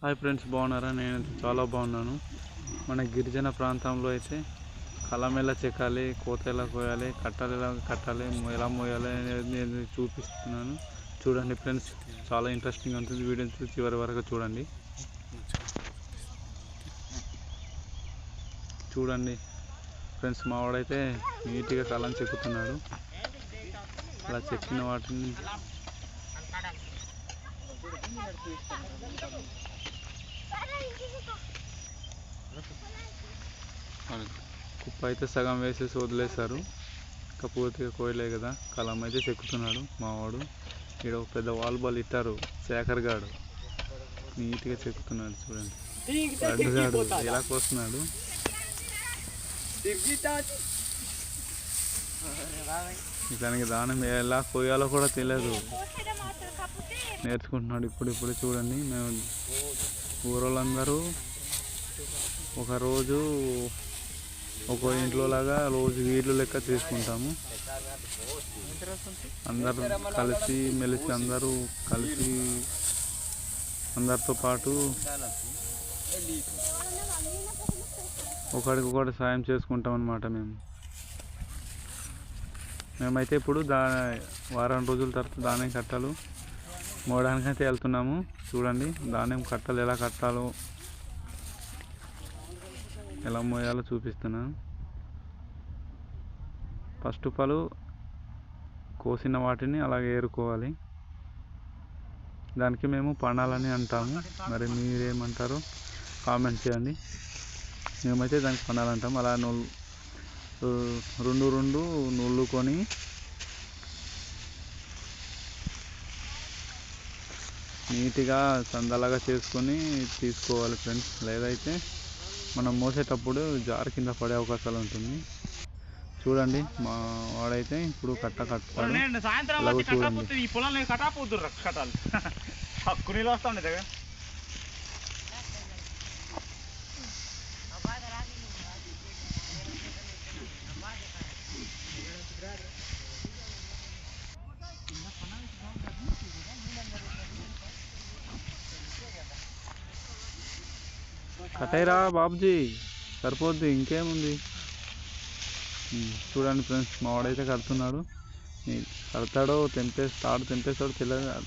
Hi friends, బాగున్నారా? నేనైతే చాలా బాగున్నాను. మన గిరిజన ప్రాంతంలో అయితే కలం ఎలా చెక్కాలి, కోత ఎలా కోయాలి, కట్టాలు ఎలా కట్టాలి, ఎలా మోయాలి అనేది నేను చూపిస్తున్నాను. చూడండి ఫ్రెండ్స్, చాలా ఇంట్రెస్టింగ్ ఉంటుంది. వీడియో చివరి వరకు చూడండి. చూడండి ఫ్రెండ్స్, మా వాడైతే నీట్గా కలం చెక్కుతున్నాడు. అలా చెక్కిన వాటిని కుప్ప అయితే సగం వేసేసి వదిలేశారు. ఇంకా పూర్తిగా కోయలే కదా, కలం అయితే చెక్కుతున్నాడు మావాడు. ఇక్కడ ఒక పెద్ద వాలీబాల్ ఇట్టారు శేఖర్ గాడు, నీట్గా చెక్కుతున్నాడు. చూడండి లడ్డుగాడు ఎలా కోస్తున్నాడు. ఇతనికి దానం ఎలా కోయాలో కూడా తెలియదు, నేర్చుకుంటున్నాడు ఇప్పుడు. చూడండి, మేము ఊరోళ్ళందరూ ఒకరోజు ఒక ఇంట్లో లాగా రోజు వీళ్ళు లెక్క తీసుకుంటాము. అందరూ కలిసి మెలిసి అందరితో పాటు ఒకరికొకటి సాయం చేసుకుంటాం అన్నమాట. మేమైతే ఇప్పుడు వారం రోజుల తర్వాత ధాన్యం కట్టాలు మోయడానికైతే వెళ్తున్నాము. చూడండి ధాన్యం కట్టాలు ఎలా కట్టాలో, ఎలా మోయాలో చూపిస్తున్నాను. ఫస్ట్ ఆఫ్ ఆల్ కోసిన వాటిని అలాగే ఏరుకోవాలి. దానికి మేము పణాలని అంటాము. మరి మీరేమంటారో కామెంట్ చేయండి. మేమైతే దానికి పణాలు అంటాము. అలా రెండు నుల్లుకొని నీట్గా సందలాగా చేసుకొని తీసుకోవాలి ఫ్రెండ్స్. లేదైతే మనం మోసేటప్పుడు జారి కింద పడే అవకాశాలు ఉంటుంది. చూడండి మా వాడైతే ఇప్పుడు కట్టాడు. కట్టైరా బాబుజీ, సరిపోద్ది, ఇంకేముంది. చూడండి ఫ్రెండ్స్, మా వాడైతే కడుతున్నాడు. కడతాడో తెంపేస్తాడో తెలియదు.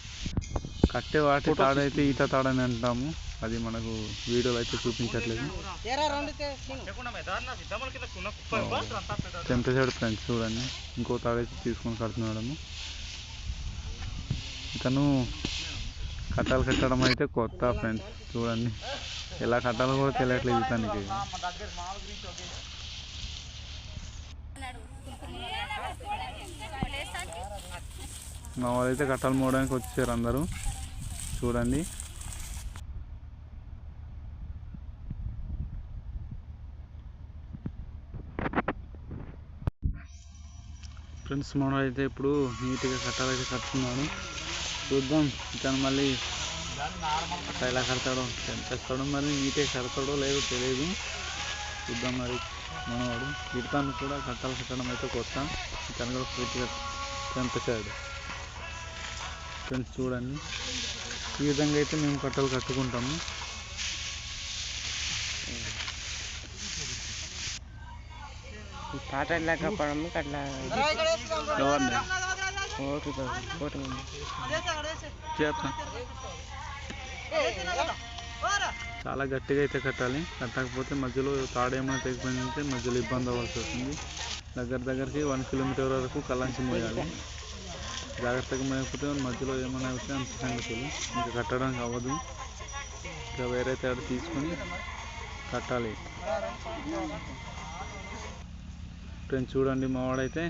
కట్టే వాటి తాడైతే ఈత తాడని అంటాము. అది మనకు వీడియోలో అయితే చూపించట్లేదు. తెంపేశాడు ఫ్రెండ్స్. చూడండి, ఇంకో తాడైతే తీసుకొని కడుతున్నాడము. ఇతను కట్టాలు కట్టడం అయితే కొత్త ఫ్రెండ్స్. చూడండి ఎలా కట్టాలో కూడా తెలియట్లేదు ఇతనికి. మా వాళ్ళైతే కట్టాలు మోయడానికి వచ్చారు అందరూ. చూడండి ఫ్రెండ్స్, మనం అయితే ఇప్పుడు నీట్గా కట్టాలు అయితే కట్టుకున్నాడు. చూద్దాం ఇతను మళ్ళీ ఎలా కడతాడో, తెంపేస్తాడో, మరి నీట్గా కడతాడో లేదో తెలియదు. చూద్దాం. మరి మనవాడు ఇతను కూడా కట్టాలు కట్టడం అయితే కొత్త. ఇతను కూడా పూర్తిగా తెంపేశాడు ఫ్రెండ్స్. చూడండి ఈ విధంగా అయితే మేము కట్టలు కట్టుకుంటాము. చాలా గట్టిగా అయితే కట్టాలి. కట్టకపోతే మధ్యలో తాడేమైనా తెగిపోయిందంటే మధ్యలో ఇబ్బంది అవ్వాల్సి వస్తుంది. దగ్గరికి 1 కిలోమీటర్ వరకు కలాంచి మోయాలి. జాగ్రత్తగా మోయకపోతే మధ్యలో ఏమైనా అయితే అంత సంగతులు, ఇంకా కట్టడానికి అవ్వదు. ఇంకా వేరే తాడు తీసుకొని కట్టాలి ఫ్రెండ్స్. చూడండి మా వాడైతే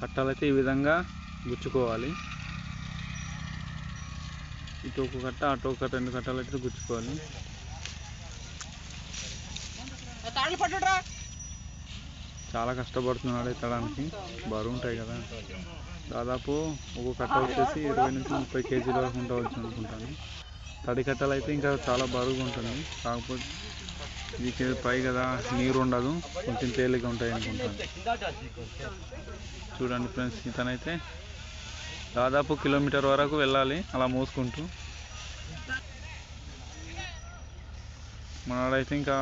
కట్టాలైతే ఈ విధంగా గుచ్చుకోవాలి. ఇటు ఒక కట్ట, అటు ఒక 2 కట్టాలు అయితే గుచ్చుకోవాలి. చాలా కష్టపడుతున్నాడు ఎత్తడానికి, బరువు ఉంటాయి కదా. దాదాపు ఒక కట్ట వచ్చేసి 20 నుంచి 30 కేజీల వరకు ఉండవచ్చు అనుకుంటాను. తడి కట్టలు అయితే ఇంకా చాలా బరువుగా ఉంటుంది. కాకపోతే ఇది పై కదా, నీరు ఉండదు, కొంచెం తేలిగా ఉంటాయి అనుకుంటాను. చూడండి ఫ్రెండ్స్, ఇతనైతే దాదాపు కిలోమీటర్ వరకు వెళ్ళాలి అలా మోసుకుంటూ. మనవాడైతే ఇంకా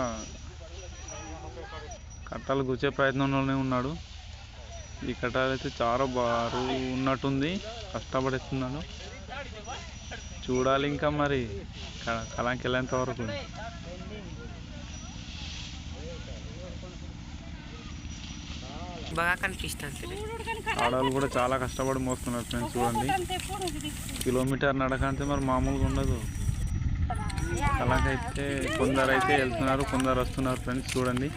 కట్టాలు గుచ్చే ప్రయత్నంలోనే ఉన్నాడు. ఈ కట్టాలు అయితే చాలా బరువు ఉన్నట్టుంది, కష్టపడుతున్నాడు. చూడాలి ఇంకా మరి కళంకి వెళ్ళేంత వరకు. బాగా కనిపిస్తుంది. ఆడవాళ్ళు కూడా చాలా కష్టపడి మోస్తున్నారు ఫ్రెండ్స్. చూడండి, కిలోమీటర్ నడకంటే మరి మామూలుగా ఉండదు. అలాగైతే కొందరు అయితే వెళ్తున్నారు, కొందరు వస్తున్నారు ఫ్రెండ్స్. చూడండి,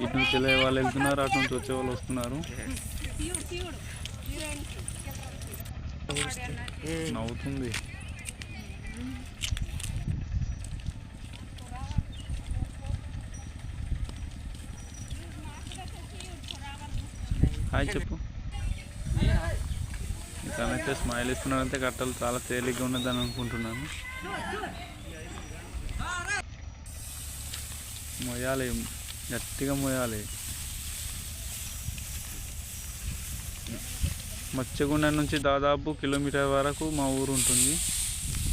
ఇటు నుంచి వెళ్ళే వాళ్ళు వెళ్తున్నారు, అటు నుంచి వచ్చే వాళ్ళు వస్తున్నారు. నవ్వుతుంది. హాయ్ చెప్పు. ఇతనైతే స్మైల్ ఇస్తున్నాడంటే కట్టలు చాలా తేలిగ్గా ఉన్నదని అనుకుంటున్నాను. మొయ్యాలి, గట్టిగా మొయ్యాలి. మత్స్యగుండం నుంచి దాదాపు కిలోమీటర్ వరకు మా ఊరు ఉంటుంది.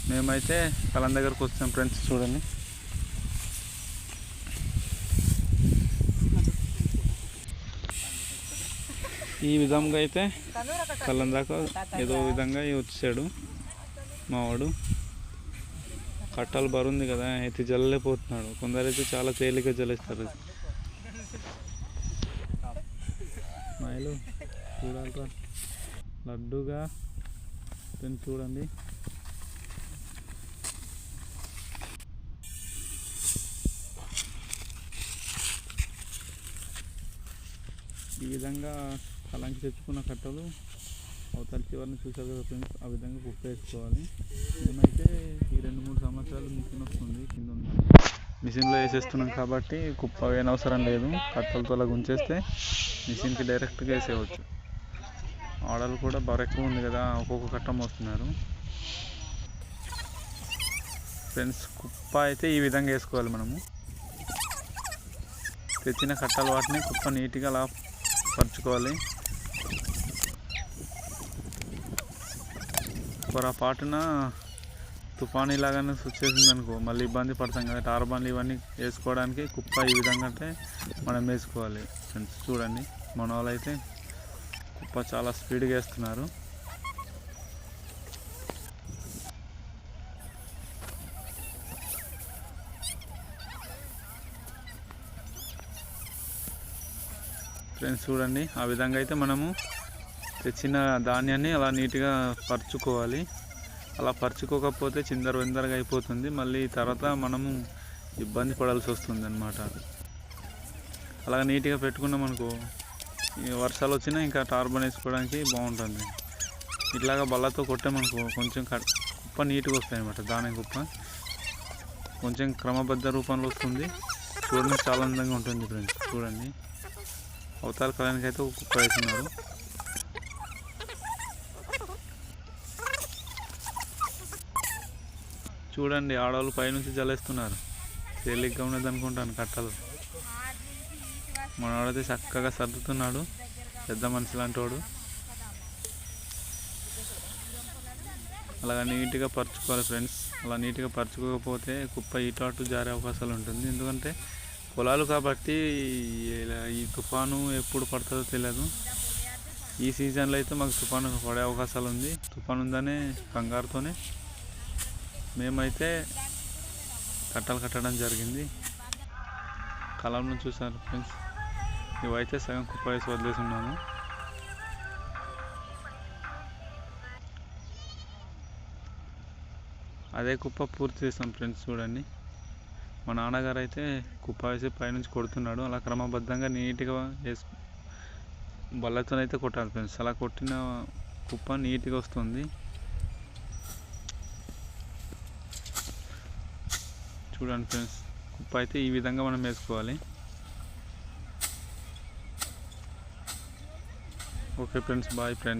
మేమైతే కలం దగ్గరకు వచ్చాం ఫ్రెండ్స్. చూడండి, ఈ విధంగా అయితే కళ్ళం దాకా ఏదో విధంగా వచ్చాడు మావాడు. కట్టాలు బరుంది కదా, అయితే జల్లలేకపోతున్నాడు. కొందరైతే చాలా తేలిక జల్లేస్తారు. స్మైలు చూడాలరా, లడ్డుగా చూడండి. ఈ విధంగా కలంకి తెచ్చుకున్న కట్టలు అవతల చివరిని చూసారు కదా ఫ్రెండ్స్, ఆ విధంగా కుప్ప వేసుకోవాలి. మేమైతే ఈ 2-3 సంవత్సరాలు మిషన్ వస్తుంది, కింద ఉంది. మిషన్లో వేసేస్తున్నాం కాబట్టి కుప్ప వేయనవసరం లేదు. కట్టలతో అలా ఉంచేస్తే మిషన్కి డైరెక్ట్గా వేసేయవచ్చు. ఆడలు కూడా బరువు ఎక్కువ ఉంది కదా, ఒక్కొక్క కట్ట మోస్తున్నారు ఫ్రెండ్స్. కుప్ప అయితే ఈ విధంగా వేసుకోవాలి మనము. తెచ్చిన కట్టలు వాటిని కుప్ప నీట్గా అలా పరుచుకోవాలి. పొరపాటున తుఫాను ఇలాగానే వచ్చేసింది అనుకో, మళ్ళీ ఇబ్బంది పడతాం కదా. టార్బాన్లు ఇవన్నీ వేసుకోవడానికి కుప్ప ఈ విధంగా అంటే మనం వేసుకోవాలి ఫ్రెండ్స్. చూడండి, మన వాళ్ళు అయితే కుప్ప చాలా స్పీడ్గా వేస్తున్నారు. ఫ్రెండ్స్ చూడండి, ఆ విధంగా అయితే మనము తెచ్చిన ధాన్యాన్ని అలా నీట్గా పరుచుకోవాలి. అలా పరుచుకోకపోతే చిందరవందరగా అయిపోతుంది. మళ్ళీ తర్వాత మనము ఇబ్బంది పడాల్సి వస్తుంది అన్నమాట. అలా నీట్గా పెట్టుకున్నాం అనుకో, వర్షాలు వచ్చినా ఇంకా టార్బన్ వేసుకోవడానికి బాగుంటుంది. ఇట్లాగా బల్లతో కొట్టామనుకో కొంచెం కుప్ప నీట్గా వస్తాయి అన్నమాట. ధాన్యం కుప్ప కొంచెం క్రమబద్ధ రూపంలో వస్తుంది. చూడడానికి చాలా అందంగా ఉంటుంది ఫ్రెండ్స్. చూడండి, అవతాల కాలానికి అయితే ఒక కుప్ప వేస్తున్నారు. చూడండి, ఆడవాళ్ళు పైనుంచి జలేస్తున్నారు. తేలిగ్గా ఉన్నది అనుకుంటాను కట్టలు. మనవాడైతే చక్కగా సర్దుతున్నాడు, పెద్ద మనిషి లాంటి వాడు. అలాగా నీట్గా పరుచుకోవాలి ఫ్రెండ్స్. అలా నీట్గా పరుచుకోకపోతే కుప్ప ఇటు అటు జారే అవకాశాలు ఉంటుంది. ఎందుకంటే పొలాలు కాబట్టి ఈ తుఫాను ఎప్పుడు పడుతుందో తెలియదు. ఈ సీజన్లో అయితే మాకు తుఫాను పడే అవకాశాలు ఉంది. తుఫాను ఉందనే కంగారుతోనే మేమైతే కట్టలు కట్టడం జరిగింది. కలంను చూసారు ఫ్రెండ్స్, ఇవైతే సగం కుప్ప వేసి వదిలేసి ఉన్నాము. అదే కుప్ప పూర్తి చేస్తాం ఫ్రెండ్స్. చూడండి, మా నాన్నగారు అయితే కుప్ప వేసి పైనుంచి కొడుతున్నాడు. అలా క్రమబద్ధంగా నీట్గా వేసి బల్లతోనైతే కొట్టాలి ఫ్రెండ్స్. అలా కొట్టిన కుప్ప నీట్గా వస్తుంది. చూడండి ఫ్రెండ్స్, కుప్ప అయితే ఈ విధంగా మనం వేసుకోవాలి. Okay friends, bye friends.